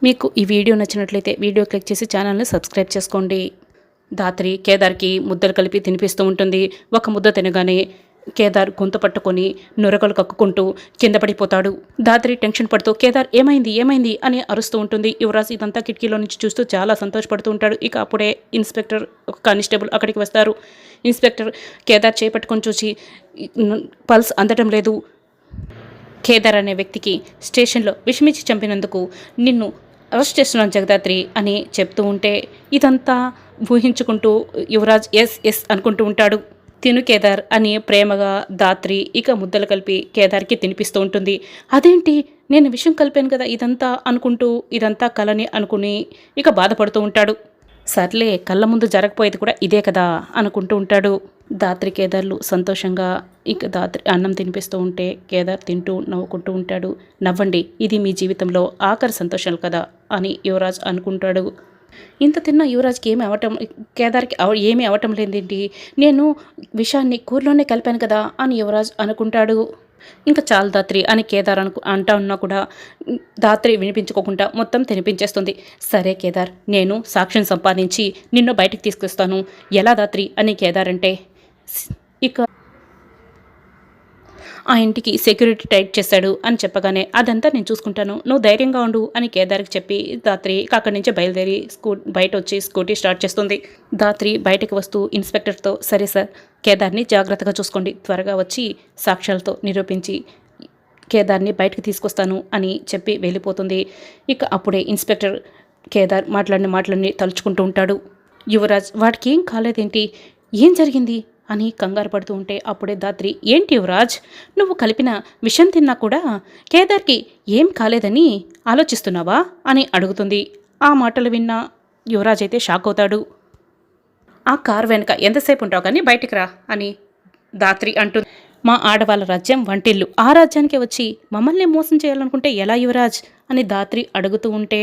మీకు ఈ వీడియో నచ్చినట్లయితే వీడియో క్లిక్ చేసి ఛానల్ని సబ్స్క్రైబ్ చేసుకోండి. ధాత్రి కేదార్కి ముద్దలు కలిపి తినిపిస్తూ ఉంటుంది. ఒక ముద్ద తినగానే కేదార్ గొంతు పట్టుకొని నురగలు కక్కుకుంటూ కింద పడిపోతాడు. ధాత్రి టెన్షన్ పడుతూ కేదార్ ఏమైంది ఏమైంది అని అరుస్తూ ఉంటుంది. యువరాజ్ ఇదంతా కిటికీలో నుంచి చూస్తూ చాలా సంతోషపడుతూ ఉంటాడు. ఇక అప్పుడే ఇన్స్పెక్టర్ ఒక కానిస్టేబుల్ అక్కడికి వస్తారు. ఇన్స్పెక్టర్ కేదార్ చేపట్టుకొని చూసి పల్స్ అందటం లేదు. కేదార్ అనే వ్యక్తికి స్టేషన్లో విషమిచ్చి చంపినందుకు నిన్ను అరెస్ట్ చేస్తున్నాను జగదాత్రి అని చెప్తూ ఉంటే ఇదంతా ఊహించుకుంటూ యువరాజ్ ఎస్ ఎస్ అనుకుంటూ ఉంటాడు. తిను కేదార్ అని ప్రేమగా ధాత్రి ఇక ముద్దలు కలిపి కేదార్కి తినిపిస్తూ ఉంటుంది. అదేంటి నేను విషయం కలిపాను కదా ఇదంతా అనుకుంటూ ఇదంతా కలని అనుకుని ఇక బాధపడుతూ ఉంటాడు. సర్లే కళ్ళ ముందు జరగపోయేది కూడా ఇదే కదా అనుకుంటూ ఉంటాడు. ధాత్రి కేదార్లు సంతోషంగా ఇక ధాత్రి అన్నం తినిపిస్తూ ఉంటే కేదార్ తింటూ నవ్వుకుంటూ ఉంటాడు. నవ్వండి, ఇది మీ జీవితంలో ఆఖరి సంతోషాలు కదా అని యువరాజ్ అనుకుంటాడు. ఇంత తిన్న యువరాజ్కి కేదార్కి ఏమీ అవటం లేదేంటి, నేను విషయాన్ని కూరలోనే కలిపాను కదా అని యువరాజ్ అనుకుంటాడు. ఇంకా చాలు ధాత్రి అని కేదార్ అంటా ఉన్నా కూడా ధాత్రి వినిపించుకోకుండా మొత్తం తినిపించేస్తుంది. సరే కేదార్, నేను సాక్ష్యం సంపాదించి నిన్ను బయటికి తీసుకొస్తాను, ఎలా ధాత్రి అని కేదార్ అంటే ఇక ఆ ఇంటికి సెక్యూరిటీ టైట్ చేశాడు అని చెప్పగానే అదంతా నేను చూసుకుంటాను, నువ్వు ధైర్యంగా ఉండు అని కేదార్కి చెప్పి ధాత్రి అక్కడి నుంచి బయలుదేరి బయట వచ్చి స్కూటీ స్టార్ట్ చేస్తుంది. ధాత్రి బయటకు వస్తూ ఇన్స్పెక్టర్తో సరే సార్, కేదార్ని జాగ్రత్తగా చూసుకోండి, త్వరగా వచ్చి సాక్ష్యాలతో నిరూపించి కేదార్ని బయటకు తీసుకొస్తాను అని చెప్పి వెళ్ళిపోతుంది. ఇక అప్పుడే ఇన్స్పెక్టర్ కేదార్ మాట్లాడిన మాటలన్నీ తలుచుకుంటూ ఉంటాడు. యువరాజ్ వాడికి ఏం కాలేదేంటి, ఏం జరిగింది అని కంగారు పడుతూ ఉంటే అప్పుడే ధాత్రి ఏంటి యువరాజ్, నువ్వు కలిపిన విషం తిన్నా కూడా కేదార్కి ఏం కాలేదని ఆలోచిస్తున్నావా అని అడుగుతుంది. ఆ మాటలు విన్న యువరాజ్ అయితే షాక్ అవుతాడు. ఆ కారు వెనుక ఎంతసేపు ఉంటావు కానీ బయటికి రా అని ధాత్రి అంటుంది. మా ఆడవాళ్ళ రాజ్యం వంటిల్లు, ఆ రాజ్యానికి వచ్చి మమ్మల్ని మోసం చేయాలనుకుంటే ఎలా యువరాజ్ అని ధాత్రి అడుగుతూ ఉంటే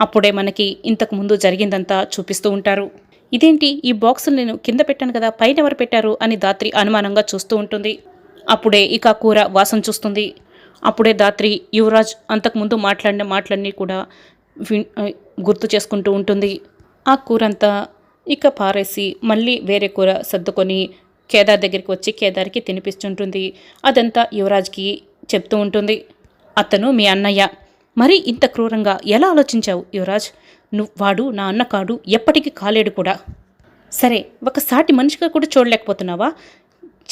అప్పుడే మనకి ఇంతకు ముందు జరిగిందంతా చూపిస్తూ ఉంటారు. ఇదేంటి ఈ బాక్సులు నేను కింద పెట్టాను కదా, పైన ఎవరు పెట్టారు అని ధాత్రి అనుమానంగా చూస్తూ ఉంటుంది. అప్పుడే ఇక కూర వాసన చూస్తుంది. అప్పుడే ధాత్రి యువరాజ్ అంతకుముందు మాట్లాడిన మాటలన్నీ కూడా గుర్తు చేసుకుంటూ ఉంటుంది. ఆ కూరంతా ఇక పారేసి మళ్ళీ వేరే కూర సర్దుకొని కేదార్ దగ్గరికి వచ్చి కేదార్కి తినిపిస్తుంటుంది. అదంతా యువరాజ్కి చెప్తూ ఉంటుంది. అతను మీ అన్నయ్య, మరి ఇంత క్రూరంగా ఎలా ఆలోచించావు యువరాజ్, వాడు నా అన్న కాడు, ఎప్పటికీ కాలేడు కూడా. సరే ఒక సాటి మనిషిగా కూడా చూడలేకపోతున్నావా,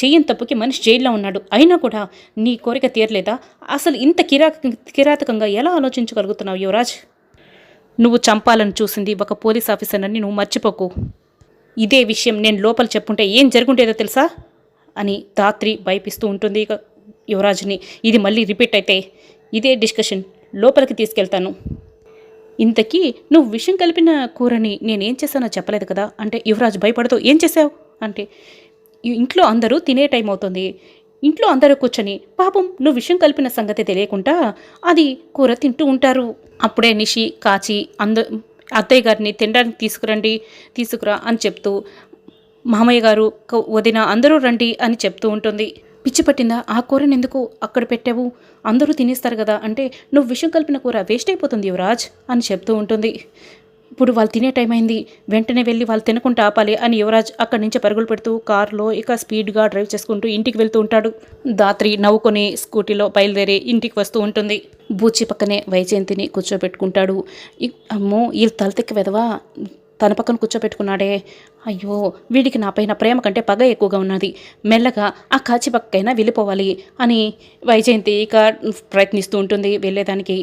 చెయ్యని తప్పుకి మనిషి జైల్లో ఉన్నాడు, అయినా కూడా నీ కోరిక తీరలేదా, అసలు ఇంత కిరాతకంగా ఎలా ఆలోచించగలుగుతున్నావు యువరాజ్, నువ్వు చంపాలని చూసింది ఒక పోలీస్ ఆఫీసర్ని నువ్వు మర్చిపోకు, ఇదే విషయం నేను లోపల చెప్పుంటే ఏం జరుగుంటేదో తెలుసా అని ధాత్రి భయపిస్తూ ఉంటుంది. ఇక యువరాజ్ని ఇది మళ్ళీ రిపీట్ అయితే ఇదే డిస్కషన్ లోపలికి తీసుకెళ్తాను, ఇంతకీ నువ్వు విషం కలిపిన కూరని నేనేం చేశానో చెప్పలేదు కదా అంటే యువరాజ్ భయపడుతూ ఏం చేసావు అంటే ఇంట్లో అందరూ తినే టైం అవుతుంది, ఇంట్లో అందరూ కూర్చొని పాపం నువ్వు విషం కలిపిన సంగతి తెలియకుండా అది కూర తింటూ ఉంటారు. అప్పుడే నిషి కాచి అత్తయ్య గారిని తినడానికి తీసుకురా అని చెప్తూ మామయ్య గారు వదిన అందరూ రండి అని చెప్తూ ఉంటుంది. పిచ్చి పట్టిందా, ఆ కూరని ఎందుకు అక్కడ పెట్టావు, అందరూ తినేస్తారు కదా అంటే నువ్వు విషం కలిపిన కూర వేస్ట్ అయిపోతుంది యువరాజ్ అని చెప్తూ ఉంటుంది. ఇప్పుడు వాళ్ళు తినే టైం అయింది, వెంటనే వెళ్ళి వాళ్ళు తినకుండా ఆపాలి అని యువరాజ్ అక్కడి నుంచి పరుగులు పెడుతూ కారులో ఇక స్పీడ్గా డ్రైవ్ చేసుకుంటూ ఇంటికి వెళ్తూ ఉంటాడు. ధాత్రి నవ్వుకొని స్కూటీలో బయలుదేరి ఇంటికి వస్తూ ఉంటుంది. బూచి పక్కనే వైజయంతిని కూర్చోబెట్టుకుంటాడు. అమ్మో ఈ తలతెక్కి వెదవా తన పక్కన కూర్చోబెట్టుకున్నాడే, అయ్యో వీడికి నాపైన ప్రేమ కంటే పగ ఎక్కువగా ఉన్నది, మెల్లగా ఆ కాచి పక్కైనా వెళ్ళిపోవాలి అని వైజయంతి ఇక ప్రయత్నిస్తూ ఉంటుంది వెళ్ళేదానికి.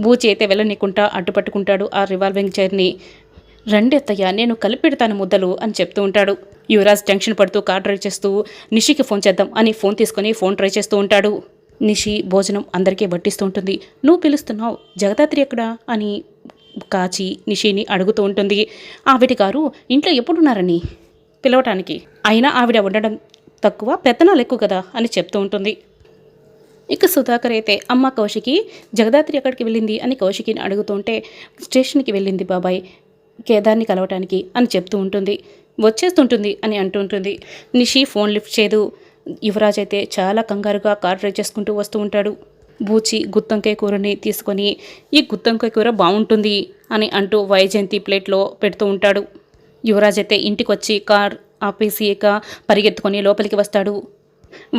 బూచి అయితే వెళ్ళనీకుంటా అడ్డుపట్టుకుంటాడు ఆ రివాల్వింగ్ చైర్ని. రండి అత్తయ్య నేను కలిపెడతాను ముద్దలు అని చెప్తూ ఉంటాడు. యువరాజ్ టెన్షన్ పడుతూ కార్ డ్రైవ్ చేస్తూ నిషికి ఫోన్ చేద్దాం అని ఫోన్ తీసుకొని ఫోన్ ట్రై చేస్తూ ఉంటాడు. నిషి భోజనం అందరికీ వడ్డిస్తూ ఉంటుంది. నువ్వు పిలుస్తున్నావు, జగదాత్రి ఎక్కడా అని కాచి నిషిని అడుగుతూ ఉంటుంది. ఆవిడ గారు ఇంట్లో ఎప్పుడున్నారని పిలవటానికి, అయినా ఆవిడ ఉండడం తక్కువ పెత్తనాలు ఎక్కువ కదా అని చెప్తూ ఉంటుంది. ఇక సుధాకర్ అయితే అమ్మ కౌశికి జగదాత్రి ఎక్కడికి వెళ్ళింది అని కౌశికిని అడుగుతుంటే స్టేషన్కి వెళ్ళింది బాబాయ్ కేదార్ని కలవటానికి అని చెప్తూ ఉంటుంది. వచ్చేస్తుంటుంది అని అంటుంటుంది. నిషి ఫోన్ లిఫ్ట్ చేయదు. యువరాజ్ అయితే చాలా కంగారుగా కార్ డ్రైవ్ చేసుకుంటూ వస్తూ ఉంటాడు. బూచి గుత్తొంకాయ కూరని తీసుకొని ఈ గుత్తొంకాయ కూర బాగుంటుంది అని అంటూ వైజయంతి ప్లేట్లో పెడుతూ ఉంటాడు. యువరాజ్ అయితే ఇంటికి వచ్చి కార్ ఆపేసి ఇక పరిగెత్తుకొని లోపలికి వస్తాడు.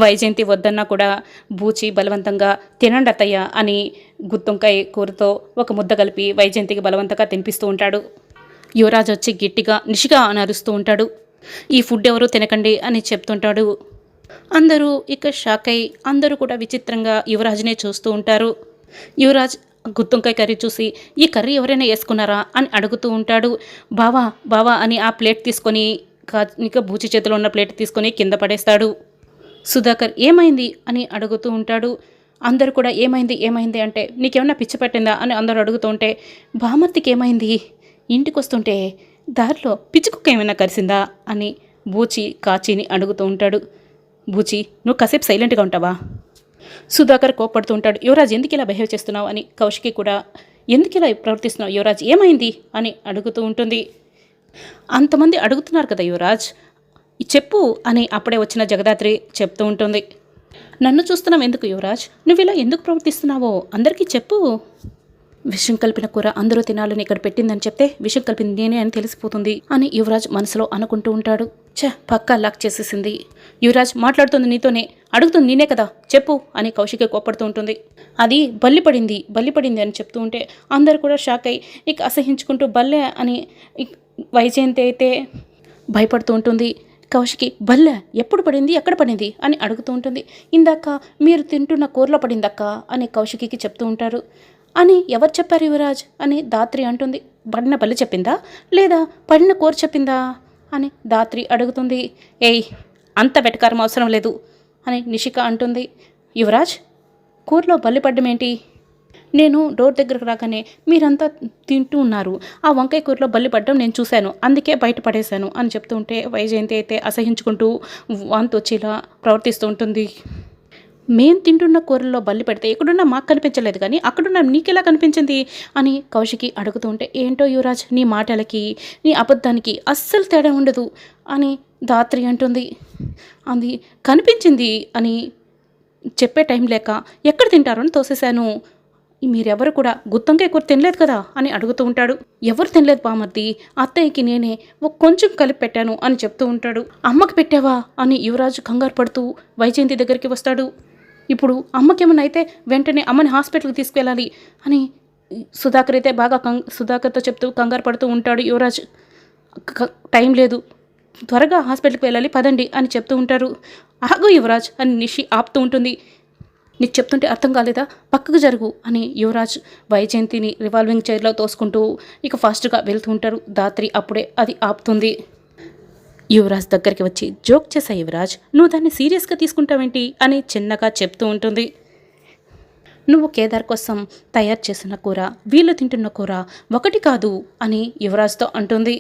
వైజయంతి వద్దన్నా కూడా బూచి బలవంతంగా తినండి అత్తయ్య అని గుత్తొంకాయ కూరతో ఒక ముద్ద కలిపి వైజయంతికి బలవంతంగా తినిపిస్తూ ఉంటాడు. యువరాజ్ వచ్చి గట్టిగా నిషిగా అని అరుస్తూ ఉంటాడు. ఈ ఫుడ్ ఎవరూ తినకండి అని చెప్తుంటాడు. అందరూ ఇక షాక్ అయి అందరూ కూడా విచిత్రంగా యువరాజ్నే చూస్తూ ఉంటారు. యువరాజ్ గుత్తొంకాయ కర్రీ చూసి ఈ కర్రీ ఎవరైనా వేసుకున్నారా అని అడుగుతూ ఉంటాడు. బావా బావా అని ఆ ప్లేట్ తీసుకొని ఇక బూచి చేతిలో ఉన్న ప్లేట్ తీసుకొని కింద పడేస్తాడు. సుధాకర్ ఏమైంది అని అడుగుతూ ఉంటాడు. అందరూ కూడా ఏమైంది ఏమైంది అంటే నీకేమన్నా పిచ్చి పట్టిందా అని అందరూ అడుగుతూ ఉంటే బామర్తికి ఏమైంది, ఇంటికి వస్తుంటే దారిలో పిచ్చుకుక్క ఏమైనా కరిసిందా అని బూచి కాచిని అడుగుతూ ఉంటాడు. బూచి నువ్వు కాసేపు సైలెంట్గా ఉంటావా? సుధాకర్ కోప్పడుతూ ఉంటాడు. యువరాజ్ ఎందుకు ఇలా బిహేవ్ చేస్తున్నావు అని కౌశికి కూడా ఎందుకు ఇలా ప్రవర్తిస్తున్నావు యువరాజ్ ఏమైంది అని అడుగుతూ ఉంటుంది. అంతమంది అడుగుతున్నారు కదా యువరాజ్ చెప్పు అని అప్పుడే వచ్చిన జగదాత్రి చెప్తూ ఉంటుంది. నన్ను చూస్తున్నావు ఎందుకు యువరాజ్, నువ్వు ఇలా ఎందుకు ప్రవర్తిస్తున్నావో అందరికీ చెప్పు. విషం కలిపిన కూర అందరూ తినాలని ఇక్కడ పెట్టిందని చెప్తే విషం కలిపింది నేనే అని తెలిసిపోతుంది అని యువరాజ్ మనసులో అనుకుంటూ ఉంటాడు. పక్కా లాక్ చేసేసింది. యువరాజ్ మాట్లాడుతుంది నీతోనే, అడుగుతుంది నేనే కదా చెప్పు అని కౌశిక కోప్పడుతూ ఉంటుంది. అది బల్లి పడింది అని చెప్తూ ఉంటే అందరు కూడా షాక్ అయ్యి ఇక అసహించుకుంటూ బల్లె అని వైజయంతి అయితే భయపడుతూ ఉంటుంది. కౌశికి బల్లె ఎప్పుడు పడింది ఎక్కడ పడింది అని అడుగుతూ ఉంటుంది. ఇందాక మీరు తింటున్న కూరలో పడిందక్క అని కౌశికి చెప్తూ ఉంటారు. అని ఎవరు చెప్పారు యువరాజ్ అని ధాత్రి అంటుంది. పడిన బల్లి చెప్పిందా లేదా పడిన కూర చెప్పిందా అని ధాత్రి అడుగుతుంది. ఏయ్ అంత వెటకారం అవసరం లేదు అని నిషిక అంటుంది. యువరాజ్ కూరలో బల్లి పడ్డం ఏంటి? నేను డోర్ దగ్గరకు రాగానే మీరంతా తింటూ ఉన్నారు, ఆ వంకాయ కూరలో బల్లి పడ్డం నేను చూశాను, అందుకే బయట పడేశాను అని చెప్తూ ఉంటే వైజయంతి అయితే అసహించుకుంటూ వాంతి వచ్చేలా ప్రవర్తిస్తూ ఉంటుంది. మేం తింటున్న కూరల్లో బల్లి పెడితే ఎక్కడున్నా మాకు కనిపించలేదు కానీ అక్కడున్న నీకెలా కనిపించింది అని కౌశికి అడుగుతూ ఉంటే ఏంటో యువరాజ్ నీ మాటలకి నీ అబద్ధానికి అస్సలు తేడా ఉండదు అని ధాత్రి అంటుంది. అది కనిపించింది అని చెప్పే టైం లేక ఎక్కడ తింటారో అని తోసేశాను. మీరెవరు కూడా గుత్తొంకాయ కూర తినలేదు కదా అని అడుగుతూ ఉంటాడు. ఎవరు తినలేదు బామర్ది, అత్తయ్యకి నేనే కొంచెం కలిపి పెట్టాను అని చెప్తూ ఉంటాడు. అమ్మకి పెట్టావా అని యువరాజు కంగారు పడుతూ వైజయంతి దగ్గరికి వస్తాడు. ఇప్పుడు అమ్మకేమన్నా అయితే వెంటనే అమ్మని హాస్పిటల్కి తీసుకెళ్ళాలి అని సుధాకర్ అయితే బాగా సుధాకర్తో చెప్తూ కంగారు పడుతూ ఉంటాడు. యువరాజ్ టైం లేదు, త్వరగా హాస్పిటల్కి వెళ్ళాలి పదండి అని చెప్తూ ఉంటారు. ఆగు యువరాజ్ అని నిషి ఆపుతూ ఉంటుంది. నీకు చెప్తుంటే అర్థం కాలేదా, పక్కకు జరుగు అని యువరాజ్ వైజయంతిని రివాల్వింగ్ చైర్లో తోసుకుంటూ ఇక ఫాస్ట్గా వెళ్తూ ఉంటారు. ధాత్రి అప్పుడే అది ఆపుతుంది. యువరాజ్ దగ్గరికి వచ్చి జోక్ చేశా యువరాజ్, నువ్వు దాన్ని సీరియస్గా తీసుకుంటావేంటి అని చిన్నగా చెప్తూ ఉంటుంది. నువ్వు కేదార్ కోసం తయారు చేసిన కూర వీళ్ళు తింటున్న కూర ఒకటి కాదు అని యువరాజ్తో అంటుంది.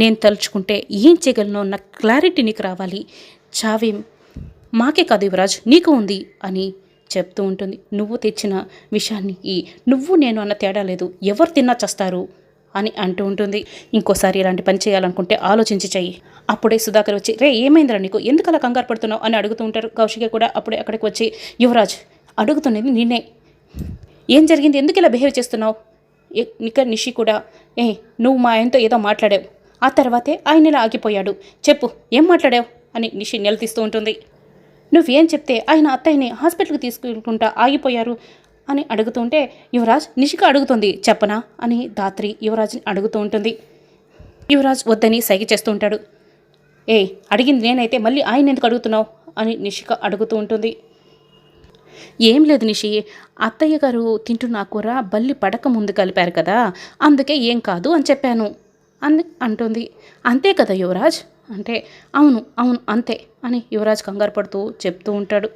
నేను తలుచుకుంటే ఏం చేయగలను అన్న క్లారిటీ నీకు రావాలి, చావేం మాకే కాదు యువరాజ్ నీకు ఉంది అని చెప్తూ ఉంటుంది. నువ్వు తెచ్చిన విషయానికి నువ్వు నేను అన్న తేడా లేదు, ఎవరు తిన్నా చస్తారు అని అంటూ ఉంటుంది. ఇంకోసారి ఇలాంటి పని చేయాలనుకుంటే ఆలోచించి చెయ్యి. అప్పుడే సుధాకర్ వచ్చి రే ఏమైందిరా నీకు, ఎందుకు అలా కంగారు పడుతున్నావు అని అడుగుతూ ఉంటారు. కౌశిక కూడా అప్పుడే అక్కడికి వచ్చి యువరాజ్ అడుగుతున్నది నిన్నే, ఏం జరిగింది, ఎందుకు ఇలా బిహేవ్ చేస్తున్నావు? ఇక నిషి కూడా నువ్వు మా ఆయనతో ఏదో మాట్లాడావు, ఆ తర్వాతే ఆయన ఇలా ఆగిపోయాడు, చెప్పు ఏం మాట్లాడావు అని నిషి నిలదీస్తూ ఉంటుంది. నువ్వేం చెప్తే ఆయన అత్తయ్యని హాస్పిటల్కి తీసుకుంటా ఆగిపోయారు అని అడుగుతుంటే యువరాజ్ నిషిక అడుగుతుంది చెప్పనా అని ధాత్రి యువరాజ్ని అడుగుతూ ఉంటుంది. యువరాజ్ వద్దని సైగ చేస్తూ ఉంటాడు. అడిగింది నేనైతే మళ్ళీ ఆయన ఎందుకు అడుగుతున్నావు అని నిషిక అడుగుతూ ఉంటుంది. ఏం లేదు నిషి, అత్తయ్య గారు తింటున్న కూర బల్లి పడక ముందు కలిపారు కదా, అందుకే ఏం కాదు అని చెప్పాను అని అంటుంది. అంతే కదా యువరాజ్ అంటే అవును అవును అంతే అని యువరాజ్ కంగారు పడుతూ చెప్తూ ఉంటాడు.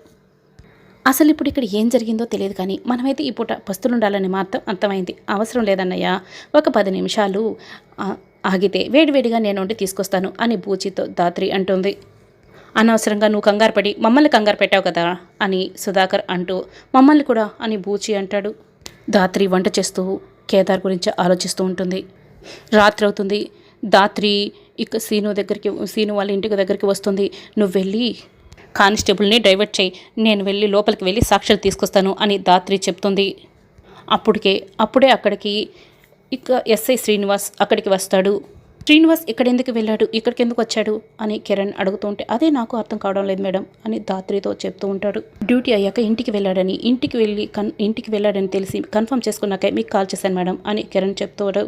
అసలు ఇప్పుడు ఇక్కడ ఏం జరిగిందో తెలియదు కానీ మనమైతే ఈ పూట పస్తులుండాలని మాత్రం అర్థమైంది. అవసరం లేదన్నయ్య, ఒక 10 నిమిషాలు ఆగితే వేడివేడిగా నేను వండి తీసుకొస్తాను అని బూచితో ధాత్రి అంటుంది. అనవసరంగా నువ్వు కంగారు పడి మమ్మల్ని కంగారు పెట్టావు కదా అని సుధాకర్ అంటూ మమ్మల్ని కూడా అని బూచి అంటాడు. ధాత్రి వంట చేస్తూ కేదార్ గురించి ఆలోచిస్తూ ఉంటుంది. రాత్రి అవుతుంది. ధాత్రి ఇక సీను వాళ్ళ ఇంటికి దగ్గరికి వస్తుంది. నువ్వు వెళ్ళి కానిస్టేబుల్ని డైవర్ట్ చేయి, నేను వెళ్ళి లోపలికి వెళ్ళి సాక్ష్యాలు తీసుకొస్తాను అని ధాత్రి చెప్తుంది. అప్పుడే అక్కడికి ఇక ఎస్ఐ శ్రీనివాస్ అక్కడికి వస్తాడు. శ్రీనివాస్ ఇక్కడెందుకు వెళ్ళాడు, ఇక్కడికి ఎందుకు వచ్చాడు అని కిరణ్ అడుగుతూ ఉంటే అదే నాకు అర్థం కావడం లేదు మేడం అని ధాత్రితో చెప్తూ ఉంటాడు. డ్యూటీ అయ్యాక ఇంటికి వెళ్ళాడని తెలిసి కన్ఫర్మ్ చేసుకున్నాకే మీకు కాల్ చేశాను మేడం అని కిరణ్ చెప్తాడు.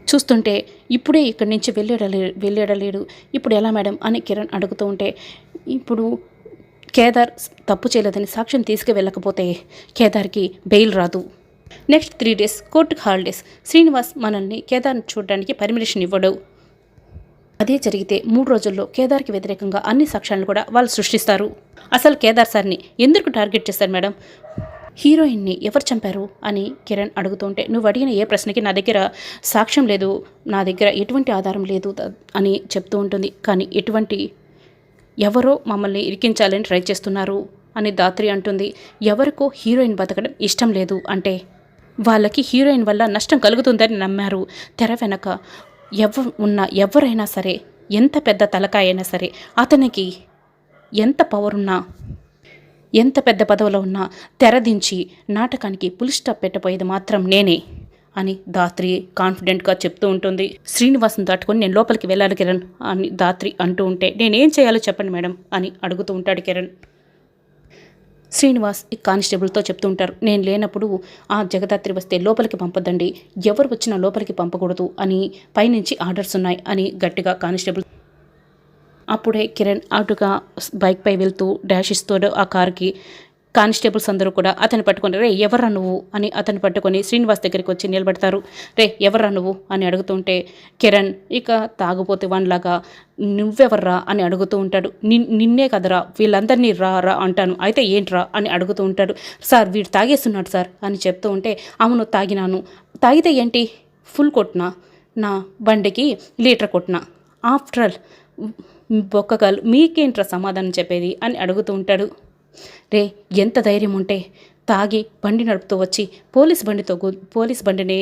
చూస్తుంటే ఇప్పుడే ఇక్కడి నుంచి వెళ్ళాడలేడు, ఇప్పుడు ఎలా మేడం అని కిరణ్ అడుగుతూ ఉంటే ఇప్పుడు కేదార్ తప్పు చేయలేదని సాక్ష్యం తీసుకువెళ్ళకపోతే కేదార్కి బెయిల్ రాదు. నెక్స్ట్ 3 days కోర్టుకు హాలిడేస్. శ్రీనివాస్ మనల్ని కేదార్ని చూడడానికి పర్మిషన్ ఇవ్వడు. అదే జరిగితే 3 రోజుల్లో కేదార్కి వ్యతిరేకంగా అన్ని సాక్ష్యాలను కూడా వాళ్ళు సృష్టిస్తారు. అసలు కేదార్ సార్ని ఎందుకు టార్గెట్ చేస్తారు మేడం, హీరోయిన్ని ఎవరు చంపారు అని కిరణ్ అడుగుతుంటే నువ్వు అడిగిన ఏ ప్రశ్నకి నా దగ్గర సాక్ష్యం లేదు, నా దగ్గర ఎటువంటి ఆధారం లేదు అని చెప్తూ ఉంటుంది. కానీ ఎవరో మమ్మల్ని ఇరికించాలని ట్రై చేస్తున్నారు అని ధాత్రి అంటుంది. ఎవరికో హీరోయిన్ బతకడం ఇష్టం లేదు అంటే వాళ్ళకి హీరోయిన్ వల్ల నష్టం కలుగుతుందని నమ్మారు. తెర వెనక ఎవరైనా సరే, ఎంత పెద్ద తలకాయ అయినా సరే, అతనికి ఎంత పవర్ ఉన్నా, ఎంత పెద్ద పదవిలో ఉన్నా తెరదించి నాటకానికి పులి స్టాప్ పెట్టబోయేది మాత్రం నేనే అని ధాత్రి కాన్ఫిడెంట్గా చెప్తూ ఉంటుంది. శ్రీనివాస్ని దాటుకొని నేను లోపలికి వెళ్ళాలి కిరణ్ అని ధాత్రి అంటూ ఉంటే నేనేం చేయాలో చెప్పండి మేడం అని అడుగుతూ ఉంటాడు కిరణ్. శ్రీనివాస్ ఈ కానిస్టేబుల్తో చెప్తూ ఉంటారు, నేను లేనప్పుడు ఆ జగదాత్రి వస్తే లోపలికి పంపొద్దండి, ఎవరు వచ్చినా లోపలికి పంపకూడదు అని పైనుంచి ఆర్డర్స్ ఉన్నాయి అని గట్టిగా కానిస్టేబుల్. అప్పుడే కిరణ్ అటుగా బైక్పై వెళ్తూ డాష్ ఇస్తాడు ఆ కార్కి. కానిస్టేబుల్స్ అందరూ కూడా అతన్ని పట్టుకొని రే ఎవర్రా నువ్వు అని అతన్ని పట్టుకొని శ్రీనివాస్ దగ్గరికి వచ్చి నిలబడతారు. రే ఎవర్రా నువ్వు అని అడుగుతుంటే కిరణ్ ఇక తాగుపోతే వన్లాగా నువ్వెవర్రా అని అడుగుతూ ఉంటాడు. నిన్నే కదరా, వీళ్ళందరినీ రా అంటాను, అయితే ఏంట్రా అని అడుగుతూ ఉంటాడు. సార్ వీడు తాగేస్తున్నాడు సార్ అని చెప్తూ ఉంటే అవును తాగినాను, తాగితే ఏంటి, ఫుల్ కొట్టినా, నా బండికి లీటర్ కొట్టినా, ఆఫ్టర్ ఆల్ బొక్కగాలు మీకేంట్రా సమాధానం చెప్పేది అని అడుగుతూ ఉంటాడు. రే ఎంత ధైర్యం ఉంటే తాగి బండి నడుపుతూ వచ్చి పోలీస్ బండిని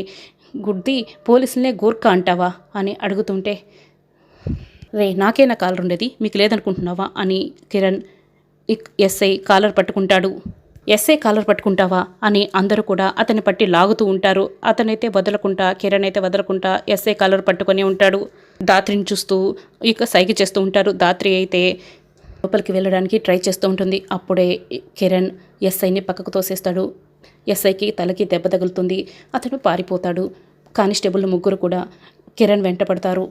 గుద్ది పోలీసులనే గూర్ఖా అంటావా అని అడుగుతుంటే రే నాకేనా కాలర్ ఉండేది, మీకు లేదనుకుంటున్నావా అని కిరణ్ ఎస్ఐ కాలర్ పట్టుకుంటాడు. ఎస్ఐ కాలర్ పట్టుకుంటావా అని అందరూ కూడా అతన్ని పట్టి లాగుతూ ఉంటారు. అతనైతే వదలకుండా, కిరణ్ అయితే వదలకుండా ఎస్ఐ కాలర్ పట్టుకొని ఉంటాడు. ధాత్రిని చూస్తూ ఇక సైగ చేస్తూ ఉంటారు. ధాత్రి అయితే లోపలికి వెళ్ళడానికి ట్రై చేస్తూ ఉంటుంది. అప్పుడే కిరణ్ ఎస్ఐని పక్కకు తోసేస్తాడు. ఎస్ఐకి తలకి దెబ్బ తగులుతుంది. అతను పారిపోతాడు. కానిస్టేబుల్ ముగ్గురు కూడా కిరణ్ వెంట పడతారు.